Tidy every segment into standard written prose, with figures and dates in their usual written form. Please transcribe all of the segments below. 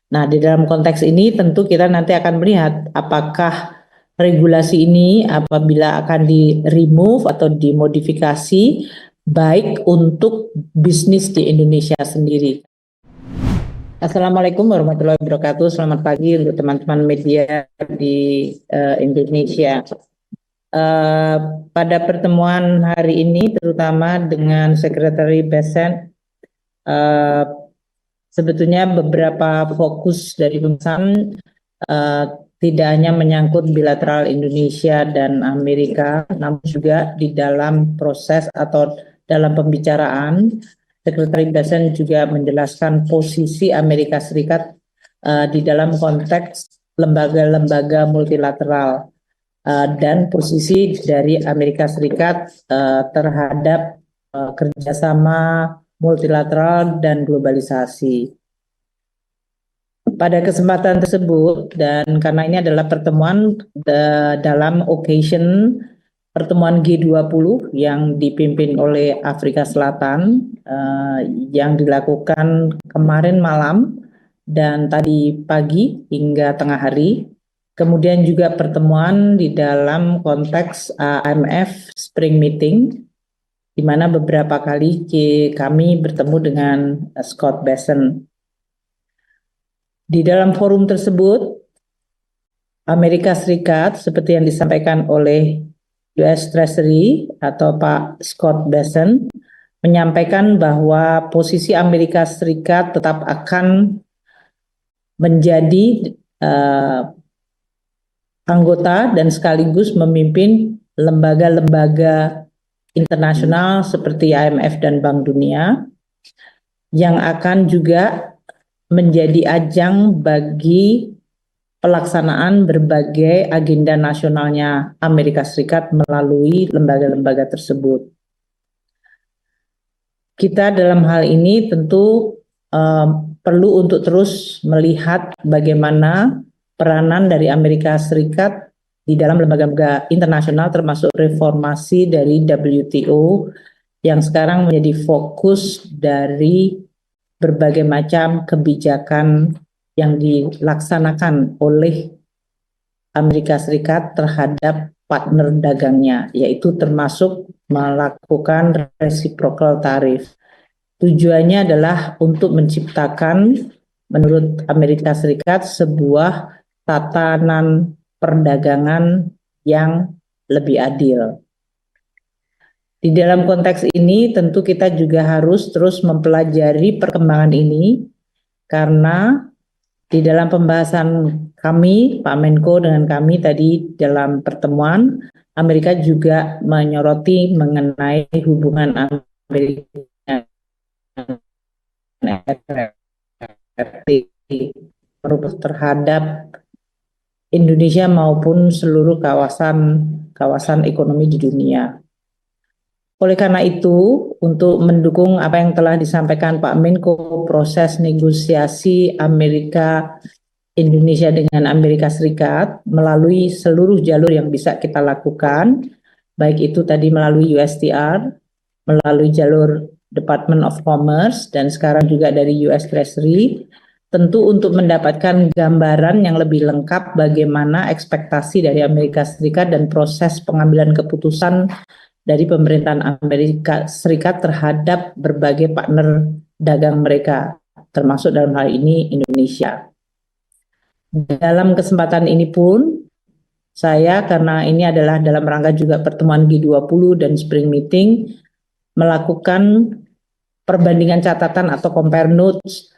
Nah, di dalam konteks ini tentu kita nanti akan melihat apakah regulasi ini apabila akan di-remove atau dimodifikasi baik untuk bisnis di Indonesia sendiri. Assalamualaikum warahmatullahi wabarakatuh. Selamat pagi untuk teman-teman media di Indonesia. Pada pertemuan hari ini, terutama dengan Sekretari BESEN, sebetulnya beberapa fokus dari pembahasan tidak hanya menyangkut bilateral Indonesia dan Amerika, namun juga di dalam proses atau dalam pembicaraan, Sekretari BESEN juga menjelaskan posisi Amerika Serikat di dalam konteks lembaga-lembaga multilateral dan posisi dari Amerika Serikat terhadap kerjasama multilateral dan globalisasi. Pada kesempatan tersebut, dan karena ini adalah pertemuan dalam occasion pertemuan G20 yang dipimpin oleh Afrika Selatan yang dilakukan kemarin malam dan tadi pagi hingga tengah hari. Kemudian juga pertemuan di dalam konteks IMF Spring Meeting, di mana beberapa kali kami bertemu dengan Scott Bessent. Di dalam forum tersebut, Amerika Serikat, seperti yang disampaikan oleh US Treasury atau Pak Scott Bessent, menyampaikan bahwa posisi Amerika Serikat tetap akan menjadi anggota dan sekaligus memimpin lembaga-lembaga internasional seperti IMF dan Bank Dunia yang akan juga menjadi ajang bagi pelaksanaan berbagai agenda nasionalnya Amerika Serikat melalui lembaga-lembaga tersebut. Kita dalam hal ini tentu perlu untuk terus melihat bagaimana peranan dari Amerika Serikat di dalam lembaga-lembaga internasional termasuk reformasi dari WTO yang sekarang menjadi fokus dari berbagai macam kebijakan yang dilaksanakan oleh Amerika Serikat terhadap partner dagangnya, yaitu termasuk melakukan reciprocal tarif. Tujuannya adalah untuk menciptakan, menurut Amerika Serikat, sebuah tatanan perdagangan yang lebih adil. Di dalam konteks ini tentu kita juga harus terus mempelajari perkembangan ini karena di dalam pembahasan kami, Pak Menko dengan kami tadi dalam pertemuan, Amerika juga menyoroti mengenai hubungan Amerika terhadap Indonesia maupun seluruh kawasan ekonomi di dunia. Oleh karena itu, untuk mendukung apa yang telah disampaikan Pak Menko, proses negosiasi Amerika Indonesia dengan Amerika Serikat melalui seluruh jalur yang bisa kita lakukan, baik itu tadi melalui USTR, melalui jalur Department of Commerce, dan sekarang juga dari US Treasury, tentu untuk mendapatkan gambaran yang lebih lengkap bagaimana ekspektasi dari Amerika Serikat dan proses pengambilan keputusan dari pemerintahan Amerika Serikat terhadap berbagai partner dagang mereka, termasuk dalam hal ini Indonesia. Dalam kesempatan ini pun, saya karena ini adalah dalam rangka juga pertemuan G20 dan Spring Meeting, melakukan perbandingan catatan atau compare notes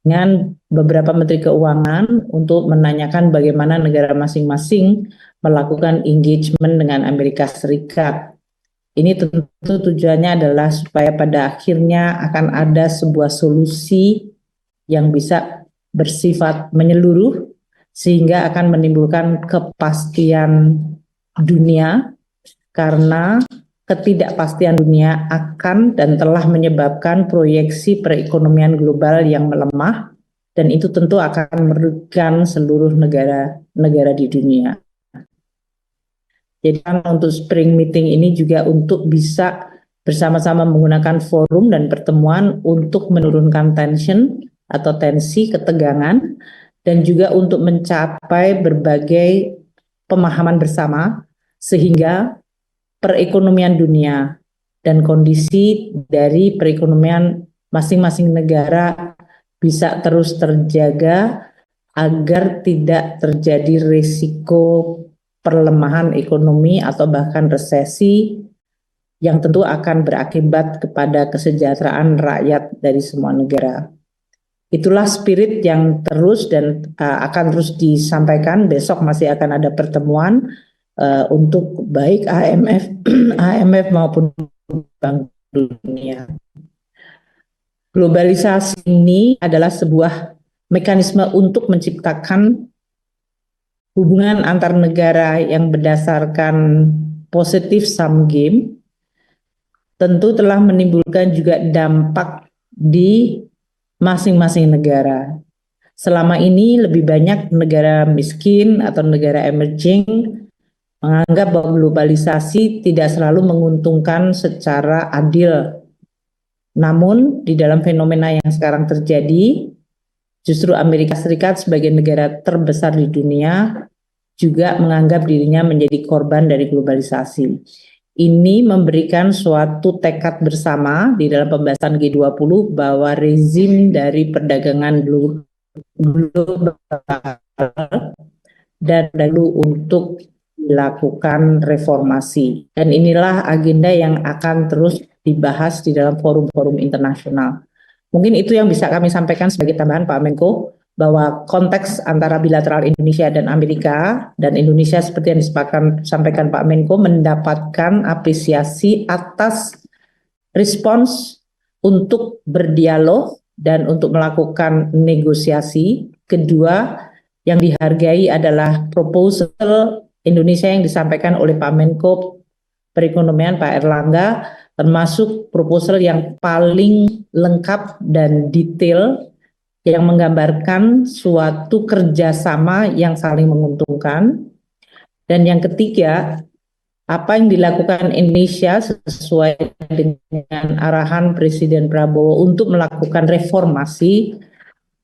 dengan beberapa menteri keuangan untuk menanyakan bagaimana negara masing-masing melakukan engagement dengan Amerika Serikat. Ini tentu tujuannya adalah supaya pada akhirnya akan ada sebuah solusi yang bisa bersifat menyeluruh sehingga akan menimbulkan kepastian dunia, karena ketidakpastian dunia akan dan telah menyebabkan proyeksi perekonomian global yang melemah, dan itu tentu akan merugikan seluruh negara di dunia. Jadi untuk Spring Meeting ini juga untuk bisa bersama-sama menggunakan forum dan pertemuan untuk menurunkan tension atau tensi, ketegangan, dan juga untuk mencapai berbagai pemahaman bersama sehingga perekonomian dunia dan kondisi dari perekonomian masing-masing negara bisa terus terjaga agar tidak terjadi risiko perlemahan ekonomi atau bahkan resesi yang tentu akan berakibat kepada kesejahteraan rakyat dari semua negara. Itulah spirit yang terus dan akan terus disampaikan. Besok masih akan ada pertemuan untuk baik IMF, IMF maupun Bank Dunia. Globalisasi ini adalah sebuah mekanisme untuk menciptakan hubungan antar negara yang berdasarkan positive sum game, tentu telah menimbulkan juga dampak di masing-masing negara. Selama ini lebih banyak negara miskin atau negara emerging menganggap bahwa globalisasi tidak selalu menguntungkan secara adil. Namun di dalam fenomena yang sekarang terjadi, justru Amerika Serikat sebagai negara terbesar di dunia juga menganggap dirinya menjadi korban dari globalisasi. Ini memberikan suatu tekad bersama di dalam pembahasan G20 bahwa rezim dari perdagangan global dan lalu untuk dilakukan reformasi. Dan inilah agenda yang akan terus dibahas di dalam forum-forum internasional. Mungkin itu yang bisa kami sampaikan sebagai tambahan Pak Menko, bahwa konteks antara bilateral Indonesia dan Amerika, dan Indonesia seperti yang disampaikan Pak Menko mendapatkan apresiasi atas respons untuk berdialog dan untuk melakukan negosiasi. Kedua, yang dihargai adalah proposal Indonesia yang disampaikan oleh Pak Menko Perekonomian Pak Erlangga, termasuk proposal yang paling lengkap dan detail yang menggambarkan suatu kerjasama yang saling menguntungkan. Dan yang ketiga, apa yang dilakukan Indonesia sesuai dengan arahan Presiden Prabowo untuk melakukan reformasi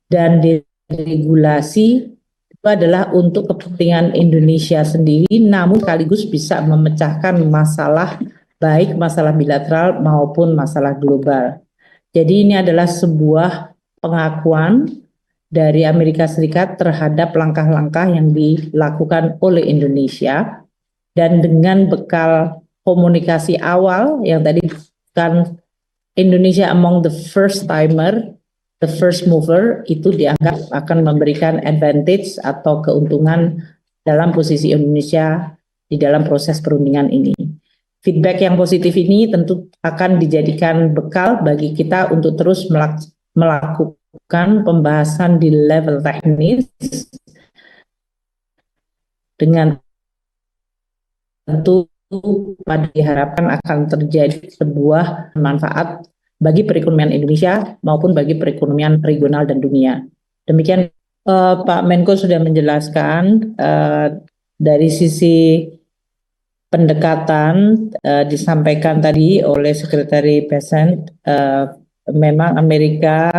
dan deregulasi itu adalah untuk kepentingan Indonesia sendiri, namun sekaligus bisa memecahkan masalah baik masalah bilateral maupun masalah global. Jadi ini adalah sebuah pengakuan dari Amerika Serikat terhadap langkah-langkah yang dilakukan oleh Indonesia, dan dengan bekal komunikasi awal yang tadi kan Indonesia among the first timer, the first mover, itu dianggap akan memberikan advantage atau keuntungan dalam posisi Indonesia di dalam proses perundingan ini. Feedback yang positif ini tentu akan dijadikan bekal bagi kita untuk terus melakukan pembahasan di level teknis dengan tentu pada diharapkan akan terjadi sebuah manfaat bagi perekonomian Indonesia maupun bagi perekonomian regional dan dunia. Demikian Pak Menko sudah menjelaskan dari sisi pendekatan disampaikan tadi oleh Sekretari Bessent, memang Amerika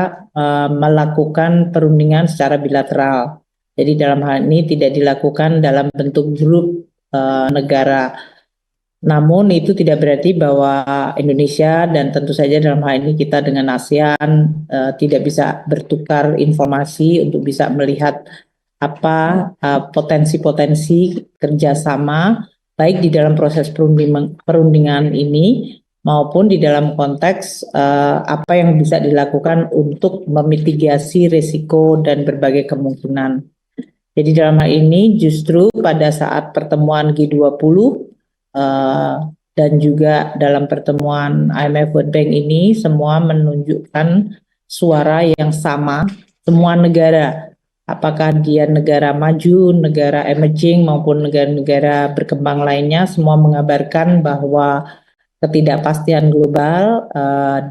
melakukan perundingan secara bilateral. Jadi dalam hal ini tidak dilakukan dalam bentuk grup negara. Namun itu tidak berarti bahwa Indonesia dan tentu saja dalam hal ini kita dengan ASEAN tidak bisa bertukar informasi untuk bisa melihat apa potensi-potensi kerjasama baik di dalam proses perundingan ini maupun di dalam konteks apa yang bisa dilakukan untuk memitigasi risiko dan berbagai kemungkinan. Jadi dalam hal ini justru pada saat pertemuan G20 dan juga dalam pertemuan IMF World Bank ini semua menunjukkan suara yang sama, semua negara, apakah dia negara maju, negara emerging maupun negara-negara berkembang lainnya, semua mengabarkan bahwa ketidakpastian global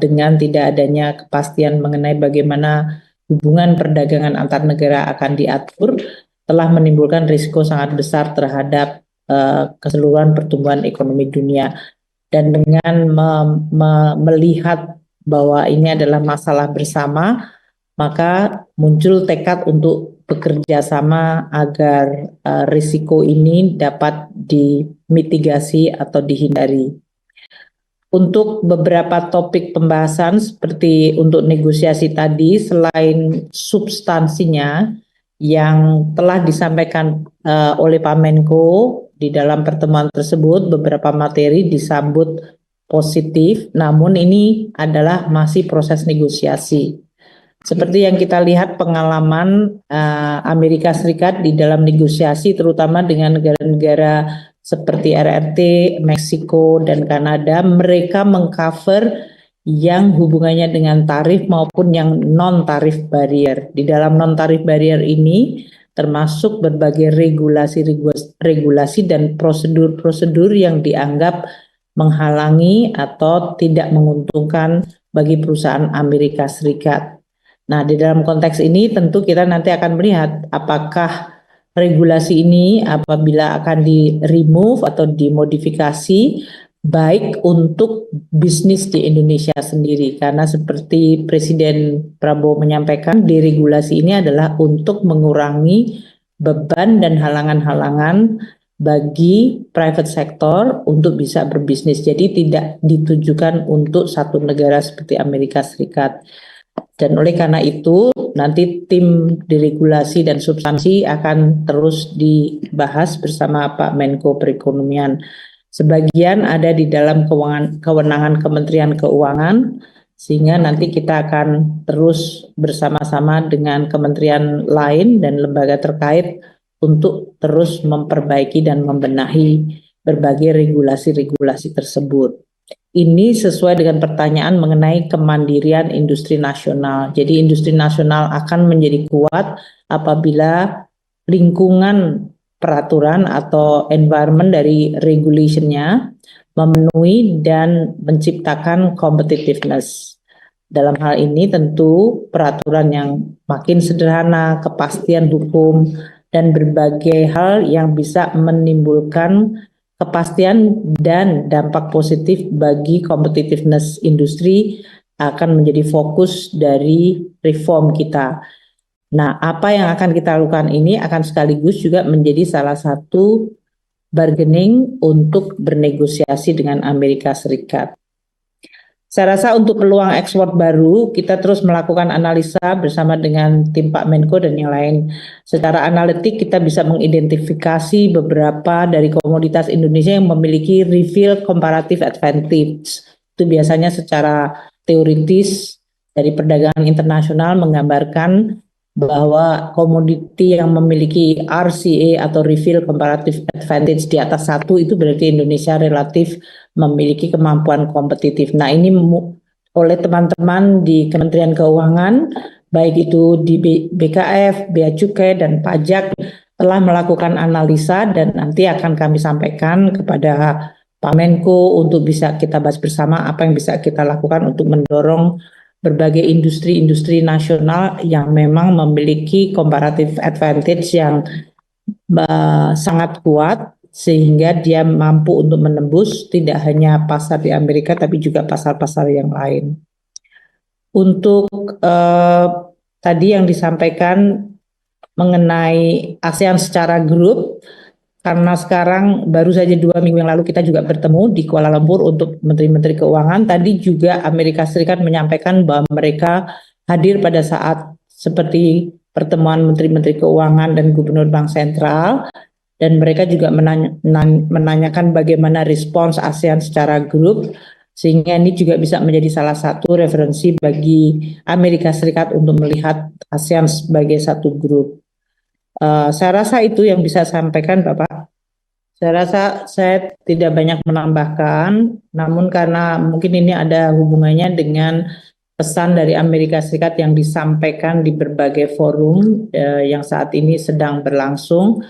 dengan tidak adanya kepastian mengenai bagaimana hubungan perdagangan antar negara akan diatur telah menimbulkan risiko sangat besar terhadap keseluruhan pertumbuhan ekonomi dunia. Dan dengan melihat bahwa ini adalah masalah bersama, maka muncul tekad untuk bekerja sama agar risiko ini dapat dimitigasi atau dihindari. Untuk beberapa topik pembahasan seperti untuk negosiasi tadi, selain substansinya yang telah disampaikan oleh Pak Menko di dalam pertemuan tersebut, beberapa materi disambut positif, namun ini adalah masih proses negosiasi. Seperti yang kita lihat pengalaman Amerika Serikat di dalam negosiasi, terutama dengan negara-negara seperti RRT, Meksiko, dan Kanada, mereka mengcover yang hubungannya dengan tarif maupun yang non-tarif barrier. Di dalam non-tarif barrier ini termasuk berbagai regulasi dan prosedur-prosedur yang dianggap menghalangi atau tidak menguntungkan bagi perusahaan Amerika Serikat. Nah, di dalam konteks ini tentu kita nanti akan melihat apakah regulasi ini apabila akan di-remove atau dimodifikasi baik untuk bisnis di Indonesia sendiri. Karena seperti Presiden Prabowo menyampaikan, deregulasi ini adalah untuk mengurangi beban dan halangan-halangan bagi private sector untuk bisa berbisnis. Jadi tidak ditujukan untuk satu negara seperti Amerika Serikat. Dan oleh karena itu nanti tim deregulasi dan substansi akan terus dibahas bersama Pak Menko Perekonomian. Sebagian ada di dalam kewenangan Kementerian Keuangan, sehingga nanti kita akan terus bersama-sama dengan kementerian lain dan lembaga terkait untuk terus memperbaiki dan membenahi berbagai regulasi-regulasi tersebut. Ini sesuai dengan pertanyaan mengenai kemandirian industri nasional. Jadi industri nasional akan menjadi kuat apabila lingkungan peraturan atau environment dari regulation-nya memenuhi dan menciptakan competitiveness. Dalam hal ini tentu peraturan yang makin sederhana, kepastian hukum, dan berbagai hal yang bisa menimbulkan kepastian dan dampak positif bagi competitiveness industri akan menjadi fokus dari reform kita. Nah, apa yang akan kita lakukan ini akan sekaligus juga menjadi salah satu bargaining untuk bernegosiasi dengan Amerika Serikat. Saya rasa untuk peluang ekspor baru, kita terus melakukan analisa bersama dengan tim Pak Menko dan yang lain. Secara analitik kita bisa mengidentifikasi beberapa dari komoditas Indonesia yang memiliki reveal comparative advantage. Itu biasanya secara teoritis dari perdagangan internasional menggambarkan bahwa komoditi yang memiliki RCA atau reveal comparative advantage di atas 1 itu berarti Indonesia relatif memiliki kemampuan kompetitif. Nah, ini oleh teman-teman di Kementerian Keuangan, baik itu di BKF, Bea Cukai, dan Pajak telah melakukan analisa dan nanti akan kami sampaikan kepada Pak Menko untuk bisa kita bahas bersama apa yang bisa kita lakukan untuk mendorong berbagai industri-industri nasional yang memang memiliki comparative advantage yang sangat kuat sehingga dia mampu untuk menembus tidak hanya pasar di Amerika tapi juga pasar-pasar yang lain. Untuk tadi yang disampaikan mengenai ASEAN secara grup, karena sekarang baru saja 2 minggu yang lalu kita juga bertemu di Kuala Lumpur untuk Menteri-Menteri Keuangan. Tadi juga Amerika Serikat menyampaikan bahwa mereka hadir pada saat seperti pertemuan Menteri-Menteri Keuangan dan Gubernur Bank Sentral. Dan mereka juga menanyakan bagaimana respons ASEAN secara grup, sehingga ini juga bisa menjadi salah satu referensi bagi Amerika Serikat untuk melihat ASEAN sebagai satu grup. Saya rasa itu yang bisa saya sampaikan, Bapak. Saya rasa saya tidak banyak menambahkan, namun karena mungkin ini ada hubungannya dengan pesan dari Amerika Serikat yang disampaikan di berbagai forum yang saat ini sedang berlangsung,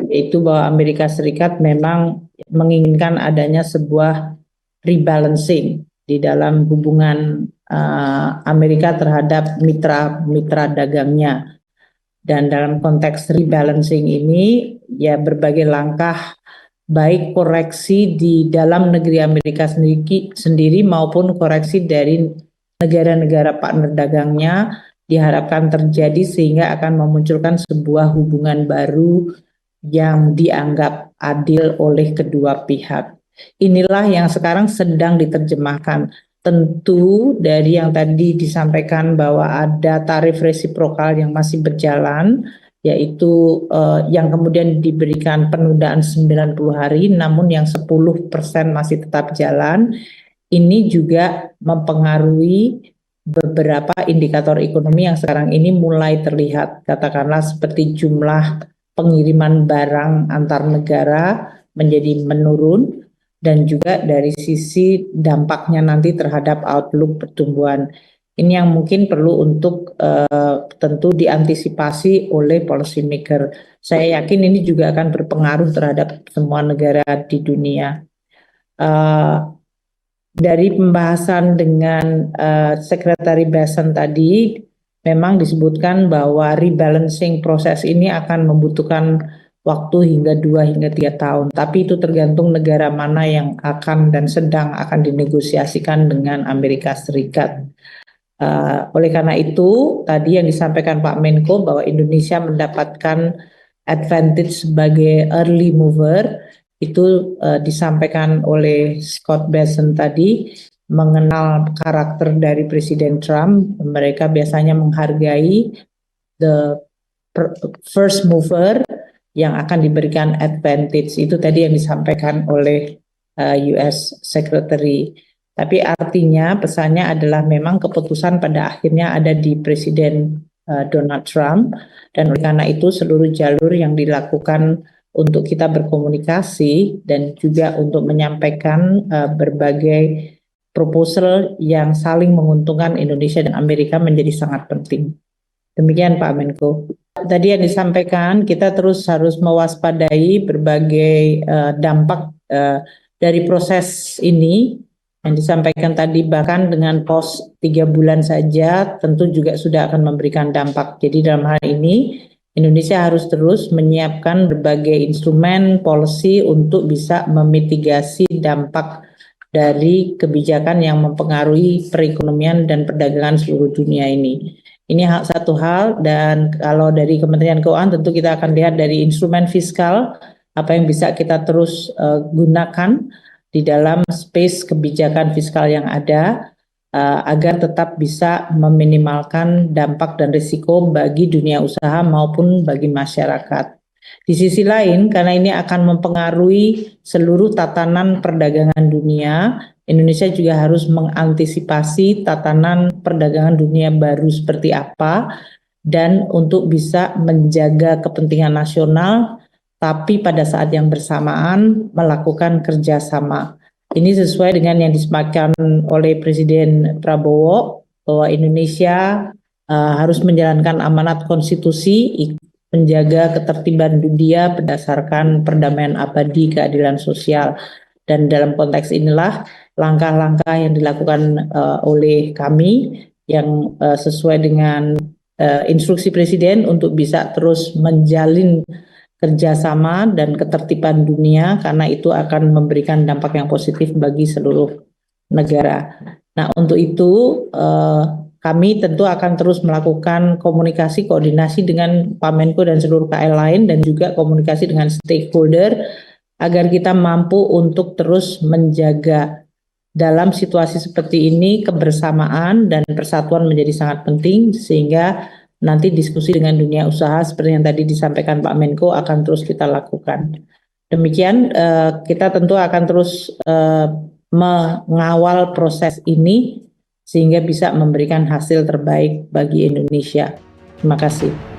yaitu bahwa Amerika Serikat memang menginginkan adanya sebuah rebalancing di dalam hubungan Amerika terhadap mitra dagangnya. Dan dalam konteks rebalancing ini, ya berbagai langkah baik koreksi di dalam negeri Amerika sendiri maupun koreksi dari negara-negara partner dagangnya diharapkan terjadi sehingga akan memunculkan sebuah hubungan baru yang dianggap adil oleh kedua pihak. Inilah yang sekarang sedang diterjemahkan. Tentu dari yang tadi disampaikan bahwa ada tarif resiprokal yang masih berjalan, yaitu yang kemudian diberikan penundaan 90 hari, namun yang 10% masih tetap jalan. Ini juga mempengaruhi beberapa indikator ekonomi yang sekarang ini mulai terlihat, katakanlah seperti jumlah pengiriman barang antar negara menjadi menurun, dan juga dari sisi dampaknya nanti terhadap outlook pertumbuhan. Ini yang mungkin perlu untuk tentu diantisipasi oleh policy maker. Saya yakin ini juga akan berpengaruh terhadap semua negara di dunia. Dari pembahasan dengan Sekretari Bassen tadi, memang disebutkan bahwa rebalancing proses ini akan membutuhkan waktu hingga 2 hingga 3 tahun. Tapi itu tergantung negara mana yang akan dan sedang akan dinegosiasikan dengan Amerika Serikat. Oleh karena itu, tadi yang disampaikan Pak Menko bahwa Indonesia mendapatkan advantage sebagai early mover, itu disampaikan oleh Scott Bessent tadi, mengenal karakter dari Presiden Trump. Mereka biasanya menghargai the first mover yang akan diberikan advantage. Itu tadi yang disampaikan oleh US Secretary. Tapi artinya pesannya adalah memang keputusan pada akhirnya ada di Presiden Donald Trump, dan oleh karena itu seluruh jalur yang dilakukan untuk kita berkomunikasi dan juga untuk menyampaikan berbagai proposal yang saling menguntungkan Indonesia dan Amerika menjadi sangat penting. Demikian Pak Menko. Tadi yang disampaikan, kita terus harus mewaspadai berbagai dampak dari proses ini yang disampaikan tadi, bahkan dengan pos 3 bulan saja tentu juga sudah akan memberikan dampak. Jadi dalam hal ini Indonesia harus terus menyiapkan berbagai instrumen policy untuk bisa memitigasi dampak dari kebijakan yang mempengaruhi perekonomian dan perdagangan seluruh dunia ini. Ini satu hal, dan kalau dari Kementerian Keuangan tentu kita akan lihat dari instrumen fiskal apa yang bisa kita terus gunakan di dalam space kebijakan fiskal yang ada agar tetap bisa meminimalkan dampak dan risiko bagi dunia usaha maupun bagi masyarakat. Di sisi lain, karena ini akan mempengaruhi seluruh tatanan perdagangan dunia, Indonesia juga harus mengantisipasi tatanan perdagangan dunia baru seperti apa, dan untuk bisa menjaga kepentingan nasional, tapi pada saat yang bersamaan melakukan kerjasama. Ini sesuai dengan yang disampaikan oleh Presiden Prabowo bahwa Indonesia harus menjalankan amanat konstitusi, menjaga ketertiban dunia berdasarkan perdamaian abadi, keadilan sosial. Dan dalam konteks inilah langkah-langkah yang dilakukan oleh kami yang sesuai dengan instruksi Presiden untuk bisa terus menjalin kerjasama dan ketertiban dunia, karena itu akan memberikan dampak yang positif bagi seluruh negara. Nah, untuk itu kami tentu akan terus melakukan komunikasi, koordinasi dengan Pak Menko dan seluruh KL lain, dan juga komunikasi dengan stakeholder agar kita mampu untuk terus menjaga dalam situasi seperti ini kebersamaan dan persatuan menjadi sangat penting, sehingga nanti diskusi dengan dunia usaha seperti yang tadi disampaikan Pak Menko akan terus kita lakukan. Demikian, kita tentu akan terus mengawal proses ini sehingga bisa memberikan hasil terbaik bagi Indonesia. Terima kasih.